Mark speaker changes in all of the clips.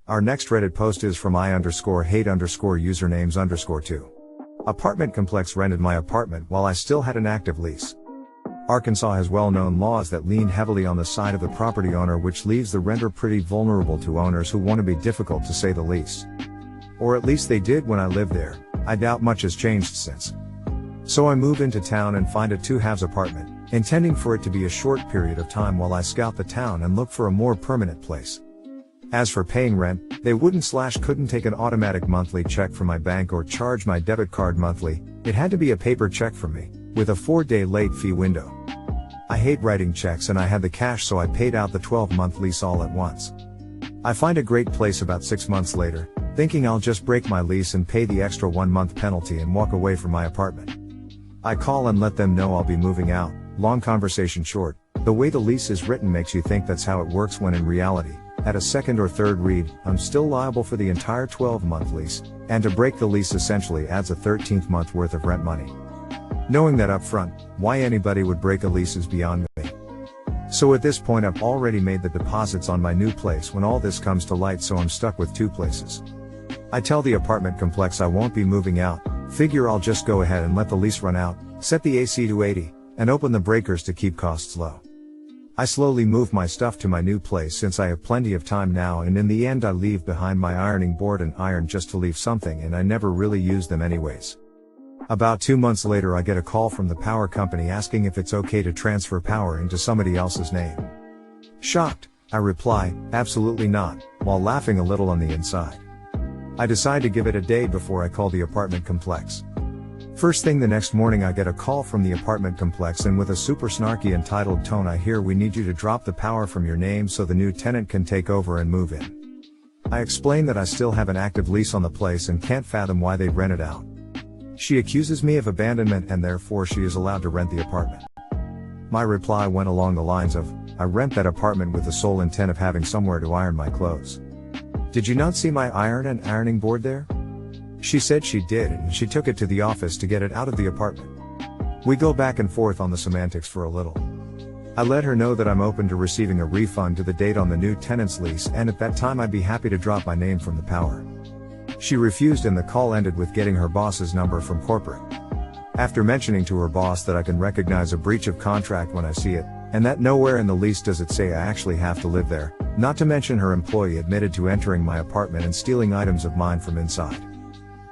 Speaker 1: Our next Reddit post is from I_hate_usernames_2. Apartment complex rented my apartment while I still had an active lease. Arkansas has well-known laws that lean heavily on the side of the property owner, which leaves the renter pretty vulnerable to owners who want to be difficult, to say the least. Or at least they did when I lived there. I doubt much has changed since. So I move into town and find a 2-halves apartment, intending for it to be a short period of time while I scout the town and look for a more permanent place. As for paying rent, they couldn't take an automatic monthly check from my bank or charge my debit card monthly. It had to be a paper check from me, with a 4-day late fee window. I hate writing checks and I had the cash, so I paid out the 12-month lease all at once. I find a great place about 6 months later, thinking I'll just break my lease and pay the extra 1-month penalty and walk away from my apartment. I call and let them know I'll be moving out. Long conversation short, the way the lease is written makes you think that's how it works, when in reality, at a second or third read, I'm still liable for the entire 12-month lease, and to break the lease essentially adds a 13th month worth of rent money. Knowing that up front, why anybody would break a lease is beyond me. So at this point I've already made the deposits on my new place when all this comes to light, so I'm stuck with 2 places. I tell the apartment complex I won't be moving out, figure I'll just go ahead and let the lease run out, set the AC to 80, and open the breakers to keep costs low. I slowly move my stuff to my new place since I have plenty of time now, and in the end I leave behind my ironing board and iron just to leave something, and I never really use them anyways. About 2 months later I get a call from the power company asking if it's okay to transfer power into somebody else's name. Shocked, I reply, absolutely not, while laughing a little on the inside. I decide to give it a day before I call the apartment complex. First thing the next morning I get a call from the apartment complex, and with a super snarky entitled tone I hear, "We need you to drop the power from your name so the new tenant can take over and move in." I explain that I still have an active lease on the place and can't fathom why they'd rent it out. She accuses me of abandonment and therefore she is allowed to rent the apartment. My reply went along the lines of, "I rent that apartment with the sole intent of having somewhere to iron my clothes. Did you not see my iron and ironing board there?" She said she did, and she took it to the office to get it out of the apartment. We go back and forth on the semantics for a little. I let her know that I'm open to receiving a refund to the date on the new tenant's lease, and at that time I'd be happy to drop my name from the power. She refused, and the call ended with getting her boss's number from corporate. After mentioning to her boss that I can recognize a breach of contract when I see it, and that nowhere in the lease does it say I actually have to live there, not to mention her employee admitted to entering my apartment and stealing items of mine from inside.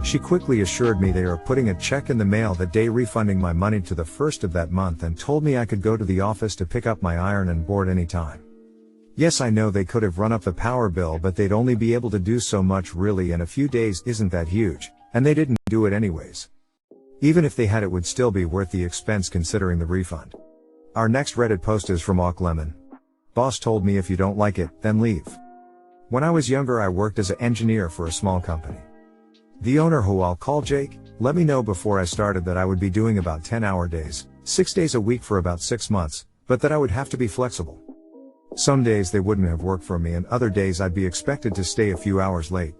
Speaker 1: She quickly assured me they are putting a check in the mail that day refunding my money to the first of that month, and told me I could go to the office to pick up my iron and board anytime. Yes, I know they could have run up the power bill, but they'd only be able to do so much really, and a few days isn't that huge, and they didn't do it anyways. Even if they had, it would still be worth the expense considering the refund. Our next Reddit post is from Lemon. Boss told me if you don't like it, then leave. When I was younger I worked as an engineer for a small company. The owner, who I'll call Jake, let me know before I started that I would be doing about 10-hour days, 6 days a week for about 6 months, but that I would have to be flexible. Some days they wouldn't have worked for me, and other days I'd be expected to stay a few hours late.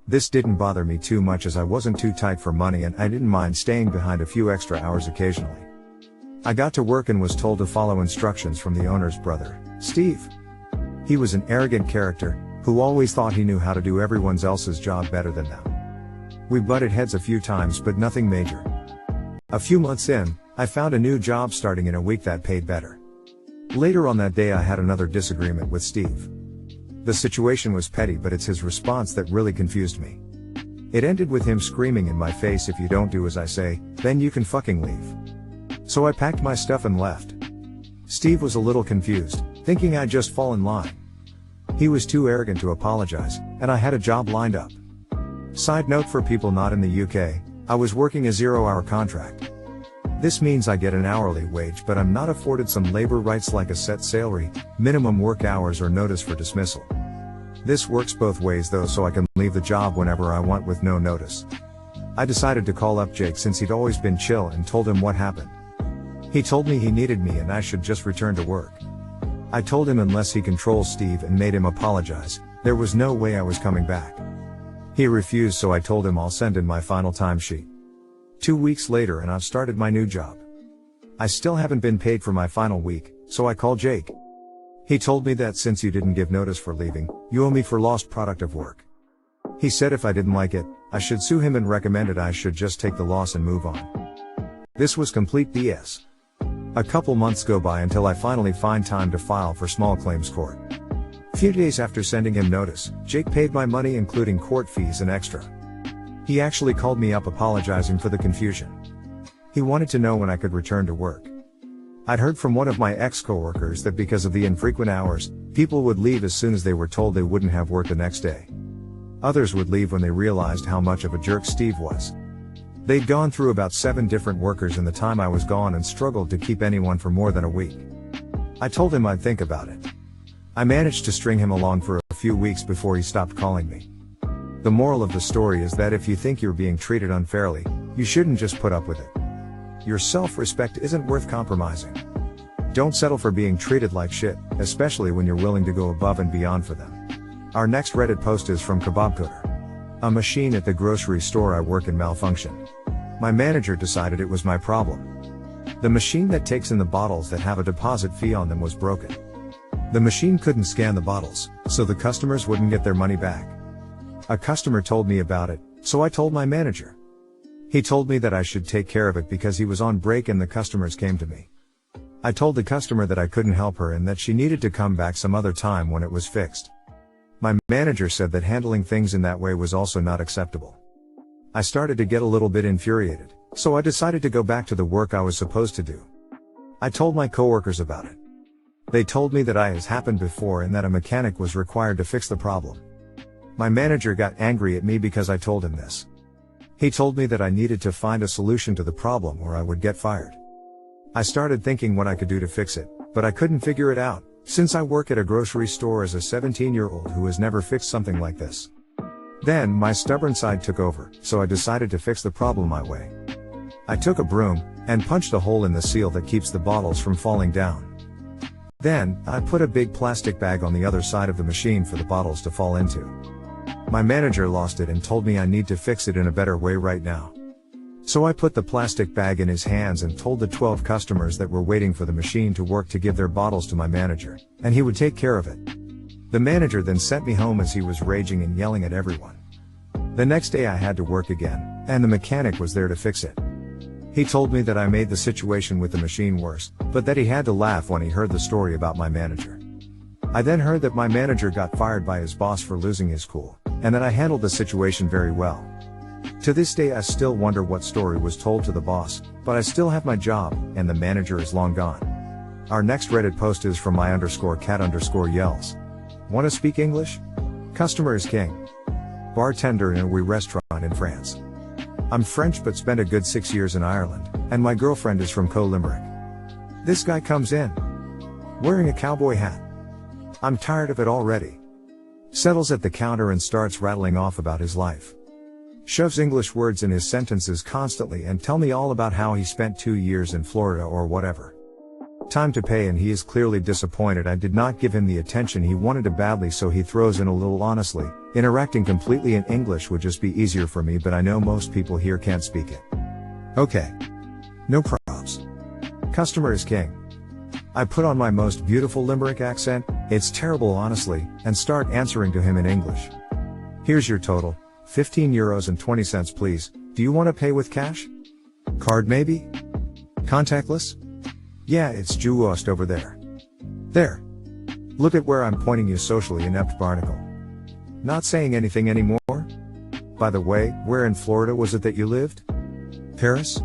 Speaker 1: This didn't bother me too much as I wasn't too tight for money, and I didn't mind staying behind a few extra hours occasionally. I got to work and was told to follow instructions from the owner's brother, Steve. He was an arrogant character, who always thought he knew how to do everyone else's job better than them. We butted heads a few times, but nothing major. A few months in, I found a new job starting in a week that paid better. Later on that day I had another disagreement with Steve. The situation was petty, but it's his response that really confused me. It ended with him screaming in my face, "If you don't do as I say, then you can fucking leave." So I packed my stuff and left. Steve was a little confused, thinking I'd just fall in line. He was too arrogant to apologize, and I had a job lined up. Side note for people not in the UK, I was working a 0-hour contract. This means I get an hourly wage, but I'm not afforded some labor rights like a set salary, minimum work hours, or notice for dismissal. This works both ways though, so I can leave the job whenever I want with no notice. I decided to call up Jake since he'd always been chill and told him what happened. He told me he needed me and I should just return to work. I told him unless he controls Steve and made him apologize, there was no way I was coming back. He refused, so I told him I'll send in my final timesheet. 2 weeks later and I've started my new job. I still haven't been paid for my final week, so I call Jake. He told me that since you didn't give notice for leaving, you owe me for lost product of work. He said if I didn't like it, I should sue him and recommended I should just take the loss and move on. This was complete BS. A couple months go by until I finally find time to file for small claims court. Few days after sending him notice, Jake paid my money including court fees and extra. He actually called me up apologizing for the confusion. He wanted to know when I could return to work. I'd heard from one of my ex-coworkers that because of the infrequent hours, people would leave as soon as they were told they wouldn't have work the next day. Others would leave when they realized how much of a jerk Steve was. They'd gone through about 7 different workers in the time I was gone and struggled to keep anyone for more than a week. I told him I'd think about it. I managed to string him along for a few weeks before he stopped calling me. The moral of the story is that if you think you're being treated unfairly, you shouldn't just put up with it. Your self-respect isn't worth compromising. Don't settle for being treated like shit, especially when you're willing to go above and beyond for them. Our next Reddit post is from Kebab Coder. A machine at the grocery store I work in malfunctioned. My manager decided it was my problem. The machine that takes in the bottles that have a deposit fee on them was broken. The machine couldn't scan the bottles, so the customers wouldn't get their money back. A customer told me about it, so I told my manager. He told me that I should take care of it because he was on break and the customers came to me. I told the customer that I couldn't help her and that she needed to come back some other time when it was fixed. My manager said that handling things in that way was also not acceptable. I started to get a little bit infuriated, so I decided to go back to the work I was supposed to do. I told my coworkers about it. They told me that it has happened before and that a mechanic was required to fix the problem. My manager got angry at me because I told him this. He told me that I needed to find a solution to the problem or I would get fired. I started thinking what I could do to fix it, but I couldn't figure it out, since I work at a grocery store as a 17-year-old who has never fixed something like this. Then, my stubborn side took over, so I decided to fix the problem my way. I took a broom, and punched a hole in the seal that keeps the bottles from falling down. Then, I put a big plastic bag on the other side of the machine for the bottles to fall into. My manager lost it and told me I need to fix it in a better way right now. So I put the plastic bag in his hands and told the 12 customers that were waiting for the machine to work to give their bottles to my manager, and he would take care of it. The manager then sent me home as he was raging and yelling at everyone. The next day I had to work again, and the mechanic was there to fix it. He told me that I made the situation with the machine worse, but that he had to laugh when he heard the story about my manager. I then heard that my manager got fired by his boss for losing his cool, and that I handled the situation very well. To this day I still wonder what story was told to the boss, but I still have my job, and the manager is long gone. Our next Reddit post is from my_cat_yells. Want to speak English? Customer is king. Bartender in a wee restaurant in France. I'm French but spent a good 6 years in Ireland, and my girlfriend is from Limerick. This guy comes in, wearing a cowboy hat. I'm tired of it already. Settles at the counter and starts rattling off about his life. Shoves English words in his sentences constantly and tell me all about how he spent 2 years in Florida or whatever. Time to pay and he is clearly disappointed I did not give him the attention he wanted badly, so he throws in a little honestly, interacting completely in English would just be easier for me, but I know most people here can't speak it. Okay. No props. Customer is king. I put on my most beautiful Limerick accent, it's terrible honestly, and start answering to him in English. Here's your total, €15.20 please, do you want to pay with cash? Card maybe? Contactless? Yeah, it's Juost over there. There. Look at where I'm pointing, you socially inept barnacle. Not saying anything anymore? By the way, where in Florida was it that you lived? Paris?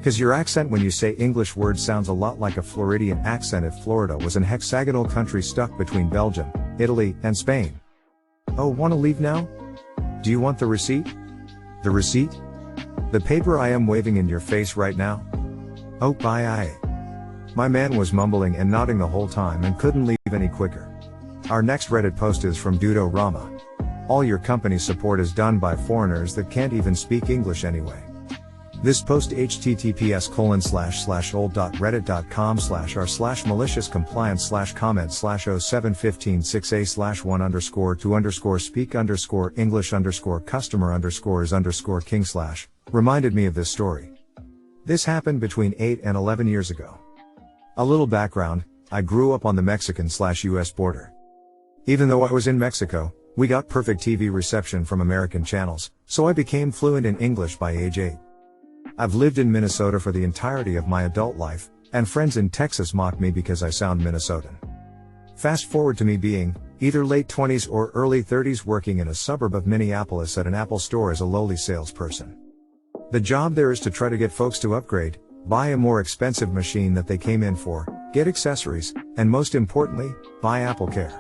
Speaker 1: Cause your accent when you say English words sounds a lot like a Floridian accent if Florida was an hexagonal country stuck between Belgium, Italy, and Spain. Oh, wanna leave now? Do you want the receipt? The receipt? The paper I am waving in your face right now? Oh, bye. My man was mumbling and nodding the whole time and couldn't leave any quicker. Our next Reddit post is from Dudo Rama. All your company support is done by foreigners that can't even speak English anyway. This post https://old.reddit.com/r/malicious_compliance/071_speak_english_customer_is_king/ reminded me of this story. This happened between 8 and 11 years ago. A little background, I grew up on the Mexican/US border. Even though I was in Mexico, we got perfect TV reception from American channels, so I became fluent in English by age 8. I've lived in Minnesota for the entirety of my adult life, and friends in Texas mock me because I sound Minnesotan. Fast forward to me being, either late 20s or early 30s, working in a suburb of Minneapolis at an Apple store as a lowly salesperson. The job there is to try to get folks to upgrade, buy a more expensive machine that they came in for, get accessories, and most importantly, buy AppleCare.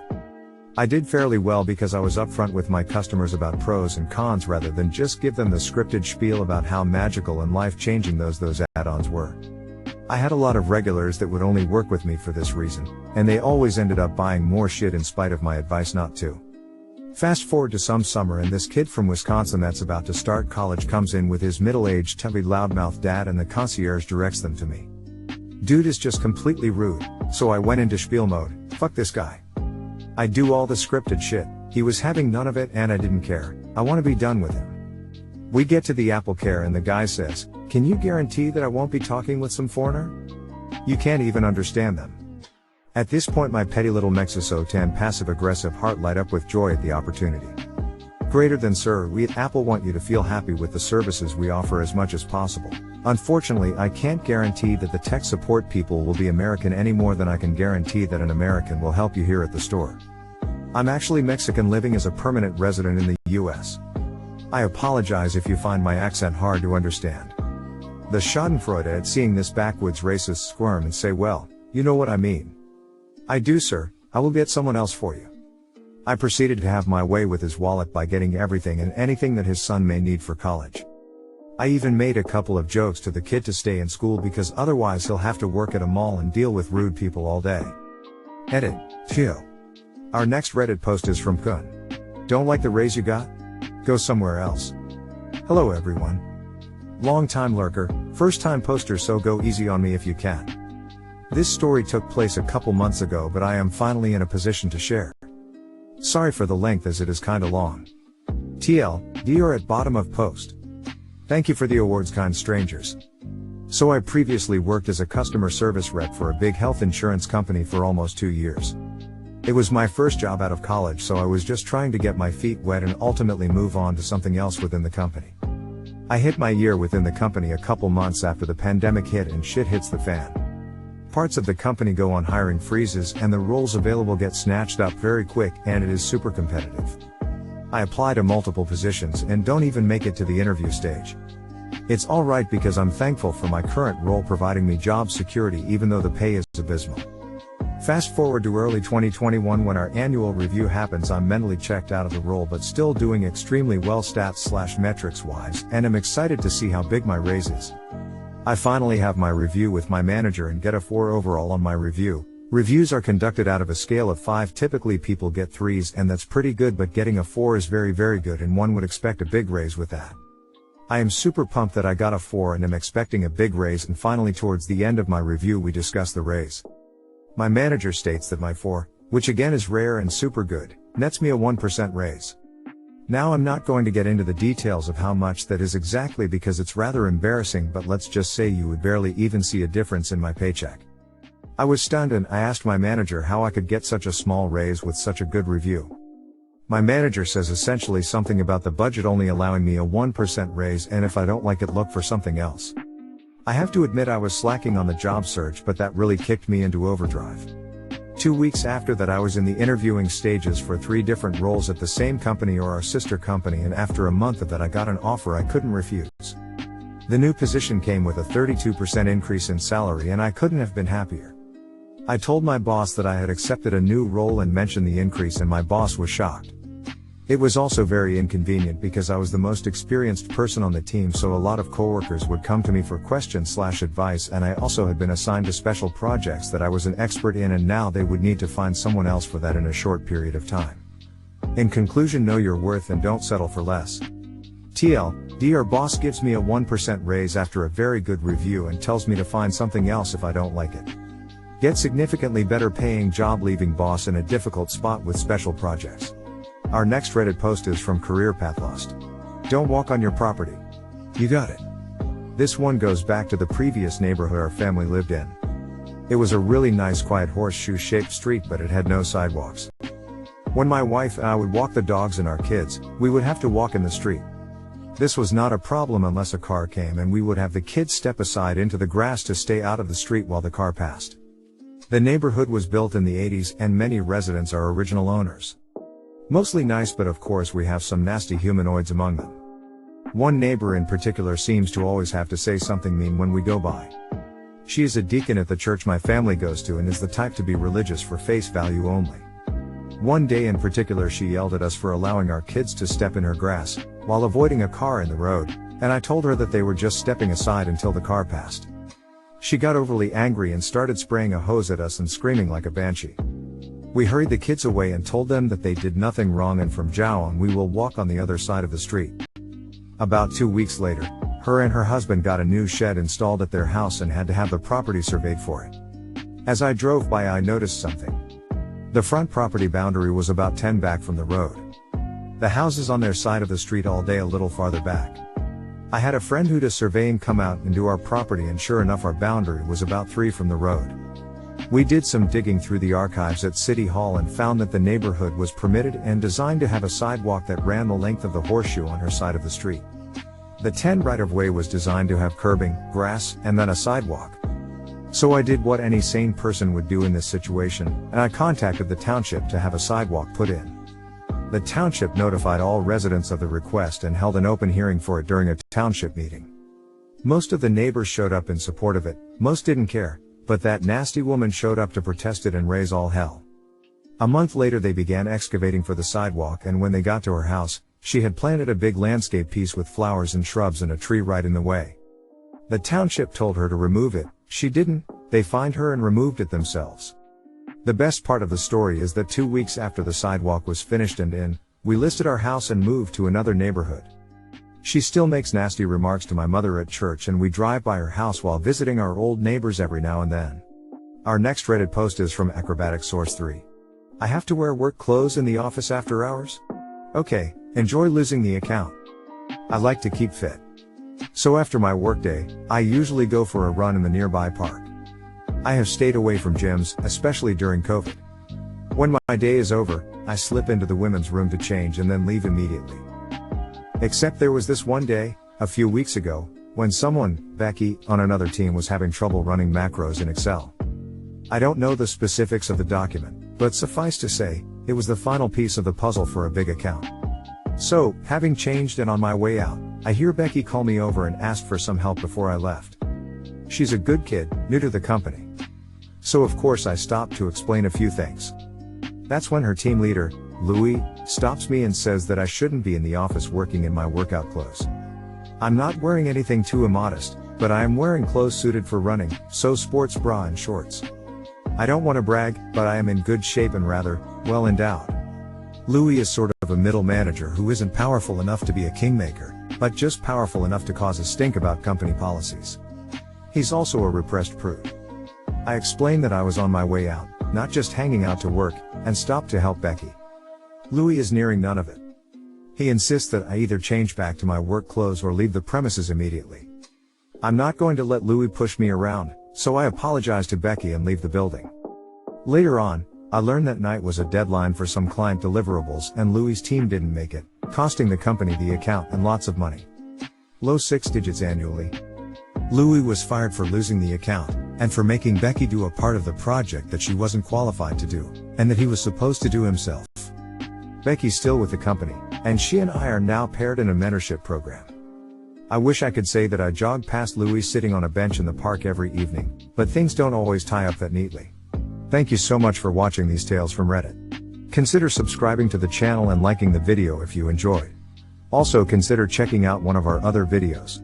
Speaker 1: I did fairly well because I was upfront with my customers about pros and cons rather than just give them the scripted spiel about how magical and life-changing those add-ons were. I had a lot of regulars that would only work with me for this reason, and they always ended up buying more shit in spite of my advice not to. Fast forward to some summer and this kid from Wisconsin that's about to start college comes in with his middle-aged tubby loudmouth dad and the concierge directs them to me. Dude is just completely rude, so I went into spiel mode, fuck this guy. I do all the scripted shit, he was having none of it and I didn't care, I want to be done with him. We get to the AppleCare and the guy says, "Can you guarantee that I won't be talking with some foreigner? You can't even understand them." At this point my petty little Mexisotan passive-aggressive heart light up with joy at the opportunity. Greater than sir, we at Apple want you to feel happy with the services we offer as much as possible. Unfortunately, I can't guarantee that the tech support people will be American any more than I can guarantee that an American will help you here at the store. I'm actually Mexican living as a permanent resident in the US. I apologize if you find my accent hard to understand. The schadenfreude at seeing this backwoods racist squirm and say, well, you know what I mean. I do sir, I will get someone else for you. I proceeded to have my way with his wallet by getting everything and anything that his son may need for college. I even made a couple of jokes to the kid to stay in school because otherwise he'll have to work at a mall and deal with rude people all day. Edit. Phew. Our next Reddit post is from Kun. Don't like the raise you got? Go somewhere else. Hello everyone. Long time lurker, first time poster, so go easy on me if you can. This story took place a couple months ago but I am finally in a position to share. Sorry for the length as it is kinda long. TL, DR at bottom of post. Thank you for the awards, kind strangers. So I previously worked as a customer service rep for a big health insurance company for almost 2 years. It was my first job out of college, so I was just trying to get my feet wet and ultimately move on to something else within the company. I hit my year within the company a couple months after the pandemic hit and shit hits the fan. Parts of the company go on hiring freezes and the roles available get snatched up very quick and it is super competitive. I apply to multiple positions and don't even make it to the interview stage. It's alright because I'm thankful for my current role providing me job security even though the pay is abysmal. Fast forward to early 2021 when our annual review happens. I'm mentally checked out of the role but still doing extremely well stats/metrics wise and am excited to see how big my raise is. I finally have my review with my manager and get a 4 overall on my review. Reviews are conducted out of a scale of 5. Typically people get 3s and that's pretty good, but getting a 4 is very good and one would expect a big raise with that. I am super pumped that I got a 4 and am expecting a big raise, and finally towards the end of my review we discuss the raise. My manager states that my 4, which again is rare and super good, nets me a 1% raise. Now I'm not going to get into the details of how much that is exactly because it's rather embarrassing, but let's just say you would barely even see a difference in my paycheck. I was stunned and I asked my manager how I could get such a small raise with such a good review. My manager says essentially something about the budget only allowing me a 1% raise, and if I don't like it, look for something else. I have to admit I was slacking on the job search, but that really kicked me into overdrive. 2 weeks after that I was in the interviewing stages for 3 different roles at the same company or our sister company, and after a month of that I got an offer I couldn't refuse. The new position came with a 32% increase in salary and I couldn't have been happier. I told my boss that I had accepted a new role and mentioned the increase, and my boss was shocked. It was also very inconvenient because I was the most experienced person on the team, so a lot of coworkers would come to me for questions/advice, and I also had been assigned to special projects that I was an expert in, and now they would need to find someone else for that in a short period of time. In conclusion, know your worth and don't settle for less. TL, our boss gives me a 1% raise after a very good review and tells me to find something else if I don't like it. Get significantly better paying job, leaving boss in a difficult spot with special projects. Our next Reddit post is from Career Path Lost. Don't walk on your property. You got it. This one goes back to the previous neighborhood our family lived in. It was a really nice quiet horseshoe-shaped street, but it had no sidewalks. When my wife and I would walk the dogs and our kids, we would have to walk in the street. This was not a problem unless a car came, and we would have the kids step aside into the grass to stay out of the street while the car passed. The neighborhood was built in the 80s, and many residents are original owners. Mostly nice, but of course we have some nasty humanoids among them. One neighbor in particular seems to always have to say something mean when we go by. She is a deacon at the church my family goes to and is the type to be religious for face value only. One day in particular she yelled at us for allowing our kids to step in her grass, while avoiding a car in the road, and I told her that they were just stepping aside until the car passed. She got overly angry and started spraying a hose at us and screaming like a banshee. We hurried the kids away and told them that they did nothing wrong, and from now on we will walk on the other side of the street. About 2 weeks later, her and her husband got a new shed installed at their house and had to have the property surveyed for it. As I drove by I noticed something. The front property boundary was about 10 back from the road. The houses on their side of the street all day a little farther back. I had a friend who does surveying come out and do our property, and sure enough our boundary was about 3 from the road. We did some digging through the archives at City Hall and found that the neighborhood was permitted and designed to have a sidewalk that ran the length of the horseshoe on her side of the street. The 10 right-of-way was designed to have curbing, grass, and then a sidewalk. So I did what any sane person would do in this situation, and I contacted the township to have a sidewalk put in. The township notified all residents of the request and held an open hearing for it during a township meeting. Most of the neighbors showed up in support of it, most didn't care, but that nasty woman showed up to protest it and raise all hell. A month later they began excavating for the sidewalk, and when they got to her house, she had planted a big landscape piece with flowers and shrubs and a tree right in the way. The township told her to remove it. She didn't. They fined her and removed it themselves. The best part of the story is that 2 weeks after the sidewalk was finished we listed our house and moved to another neighborhood. She still makes nasty remarks to my mother at church, and we drive by her house while visiting our old neighbors every now and then. Our next Reddit post is from Acrobatic Source 3. I have to wear work clothes in the office after hours? Okay, enjoy losing the account. I like to keep fit. So after my workday, I usually go for a run in the nearby park. I have stayed away from gyms, especially during COVID. When my day is over, I slip into the women's room to change and then leave immediately. Except there was this one day, a few weeks ago, when someone, Becky, on another team was having trouble running macros in Excel. I don't know the specifics of the document, but suffice to say, it was the final piece of the puzzle for a big account. So, having changed and on my way out, I hear Becky call me over and ask for some help before I left. She's a good kid, new to the company. So of course I stopped to explain a few things. That's when her team leader, Louis, stops me and says that I shouldn't be in the office working in my workout clothes. I'm not wearing anything too immodest, but I am wearing clothes suited for running, so sports bra and shorts. I don't want to brag, but I am in good shape and rather, well endowed. Louis is sort of a middle manager who isn't powerful enough to be a kingmaker, but just powerful enough to cause a stink about company policies. He's also a repressed prude. I explained that I was on my way out, not just hanging out to work, and stopped to help Becky. Louis is nearing none of it. He insists that I either change back to my work clothes or leave the premises immediately. I'm not going to let Louis push me around, so I apologize to Becky and leave the building. Later on, I learned that night was a deadline for some client deliverables and Louis' team didn't make it, costing the company the account and lots of money. Low 6 digits annually. Louis was fired for losing the account, and for making Becky do a part of the project that she wasn't qualified to do, and that he was supposed to do himself. Becky's still with the company, and she and I are now paired in a mentorship program. I wish I could say that I jog past Louis sitting on a bench in the park every evening, but things don't always tie up that neatly. Thank you so much for watching these tales from Reddit. Consider subscribing to the channel and liking the video if you enjoyed. Also consider checking out one of our other videos.